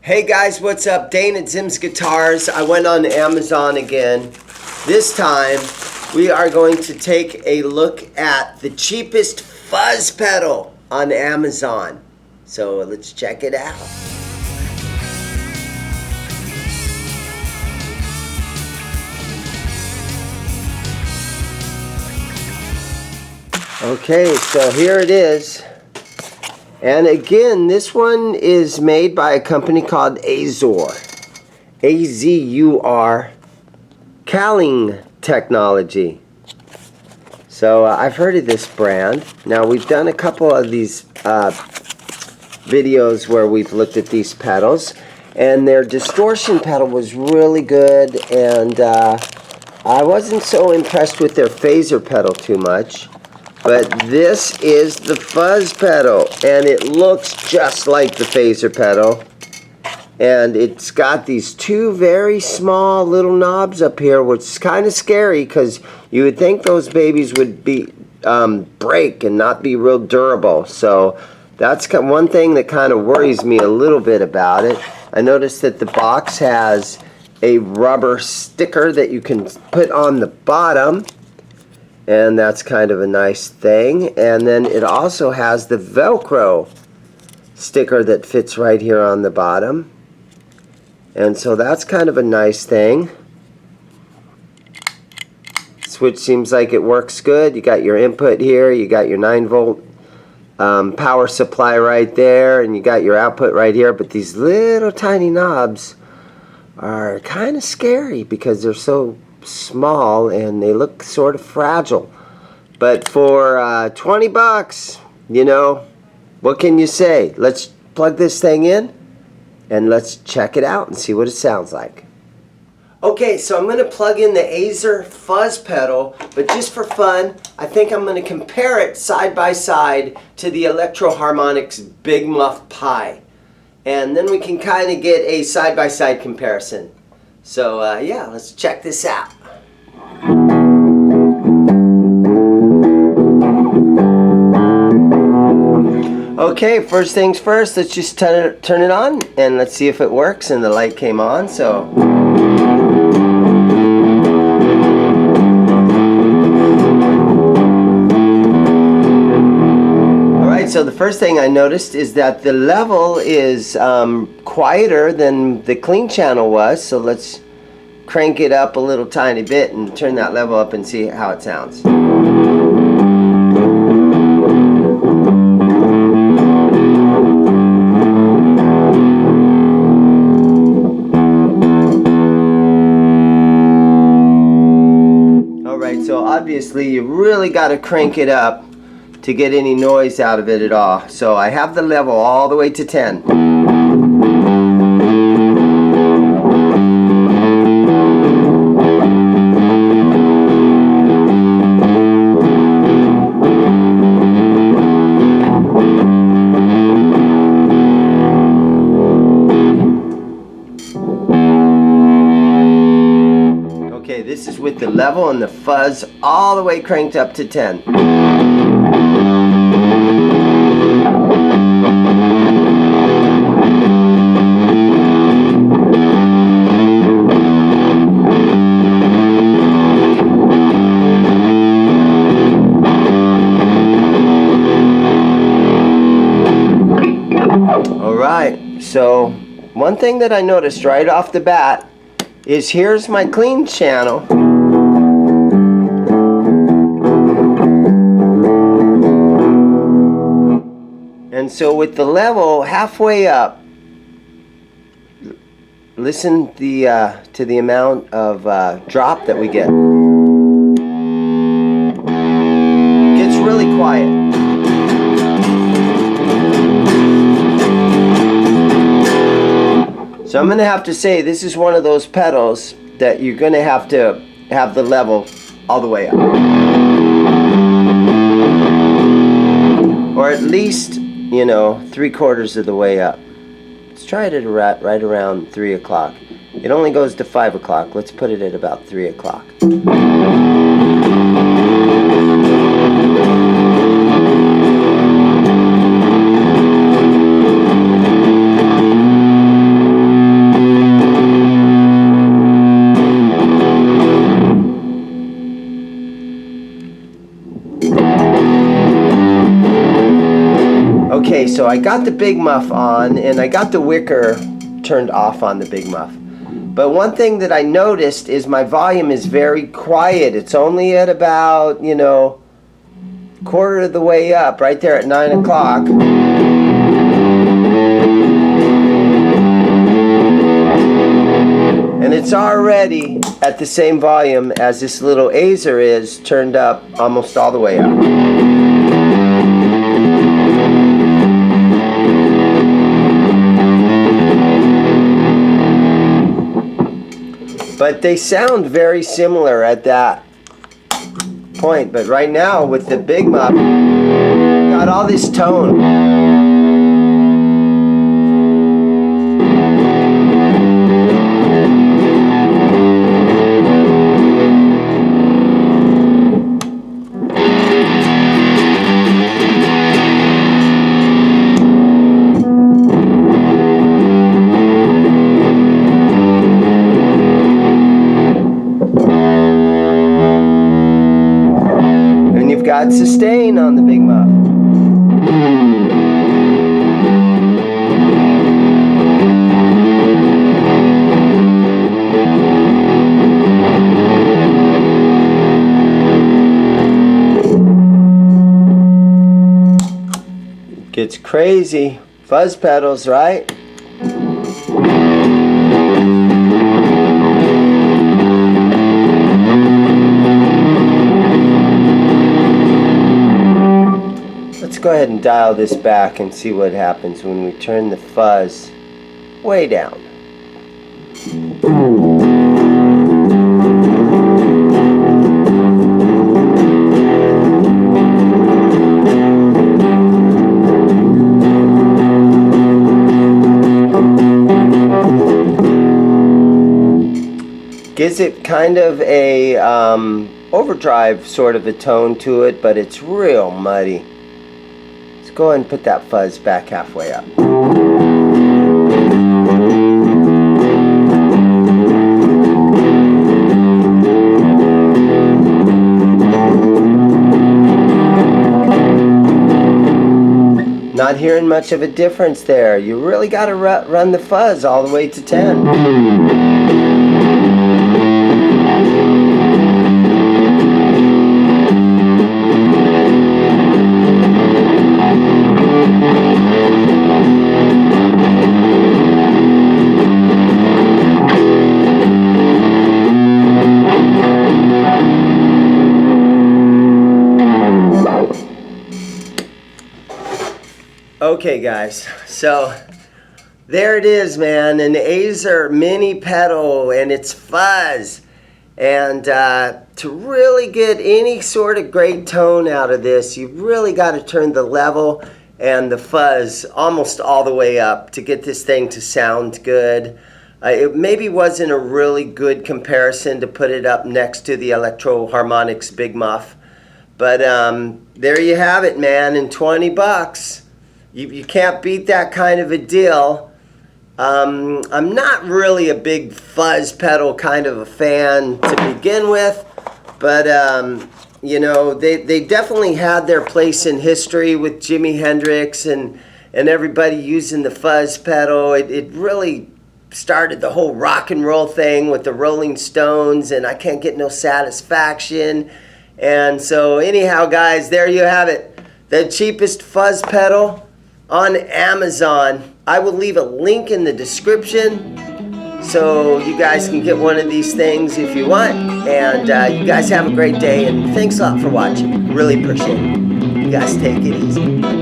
Hey guys, what's up? Dane at ZIMM'S Guitars. I went on Amazon again. This time, we are going to take a look at the cheapest fuzz pedal on Amazon. So let's check it out. Okay, so here it is. And again, this one is made by a company called Azor. A-Z-U-R. Calling Technology. So I've heard of this brand. Now we've done a couple of these videos where we've looked at these pedals. And their distortion pedal was really good. And I wasn't so impressed with their phaser pedal too much. But this is the fuzz pedal, and it looks just like the phaser pedal. And it's got these two very small little knobs up here, which is kind of scary because you would think those babies would be break and not be real durable. So that's one thing that kind of worries me a little bit about it. I noticed that the box has a rubber sticker that you can put on the bottom. And that's kind of a nice thing. And then it also has the Velcro sticker that fits right here on the bottom. And so that's kind of a nice thing. Switch seems like it works good. You got your input here. You got your 9-volt power supply right there. And you got your output right here. But these little tiny knobs are kind of scary because they're so small and they look sort of fragile. But for 20 bucks, you know, what can you say? Let's plug this thing in and let's check it out and see what it sounds like. Okay, so I'm going to plug in the Azor Fuzz pedal, but just for fun, I think I'm going to compare it side by side to the Electro Harmonix Big Muff Pi. And then we can kind of get a side by side comparison. So yeah, let's check this out. Okay, first things first, let's just turn it on and let's see if it works. And the light came on, so. Alright, so the first thing I noticed is that the level is quieter than the clean channel was. So let's crank it up a little tiny bit and turn that level up and see how it sounds. Alright, so obviously you really got to crank it up to get any noise out of it at all. So I have the level all the way to 10. Okay, this is with the level and the fuzz all the way cranked up to 10. Alright, so one thing that I noticed right off the bat is here's my clean channel. And so with the level halfway up, listen to the amount of drop that we get. It gets really quiet. So I'm going to have to say this is one of those pedals that you're going to have the level all the way up. Or at least, you know, 3/4 of the way up. Let's try it at right around 3 o'clock. It only goes to 5 o'clock. Let's put it at about 3 o'clock. So I got the big muff on, and I got the wicker turned off on the big muff. But one thing that I noticed is my volume is very quiet. It's only at about, you know, quarter of the way up, right there at 9 o'clock. And it's already at the same volume as this little Azor is, turned up almost all the way up. But they sound very similar at that point. But right now with the big muff, got all this tone. Got sustain on the big muff. Gets crazy. Fuzz pedals, right? Let's go ahead and dial this back and see what happens when we turn the fuzz way down. Gives it kind of a overdrive sort of a tone to it, but it's real muddy. Go ahead and put that fuzz back halfway up. Not hearing much of a difference there. You really got to run the fuzz all the way to 10. Okay guys, so there it is, man, an Azor mini pedal and its fuzz. And to really get any sort of great tone out of this, you really got to turn the level and the fuzz almost all the way up to get this thing to sound good. It maybe wasn't a really good comparison to put it up next to the Electro Harmonix Big Muff. But there you have it, man, in 20 bucks. You can't beat that kind of a deal. I'm not really a big fuzz pedal kind of a fan to begin with, but you know, they definitely had their place in history with Jimi Hendrix and everybody using the fuzz pedal. It really started the whole rock and roll thing with the Rolling Stones and I Can't Get No Satisfaction. And so anyhow, guys, there you have it. The cheapest fuzz pedal on Amazon. I will leave a link in the description so you guys can get one of these things if you want. And you guys have a great day, and thanks a lot for watching. Really appreciate it. You guys take it easy.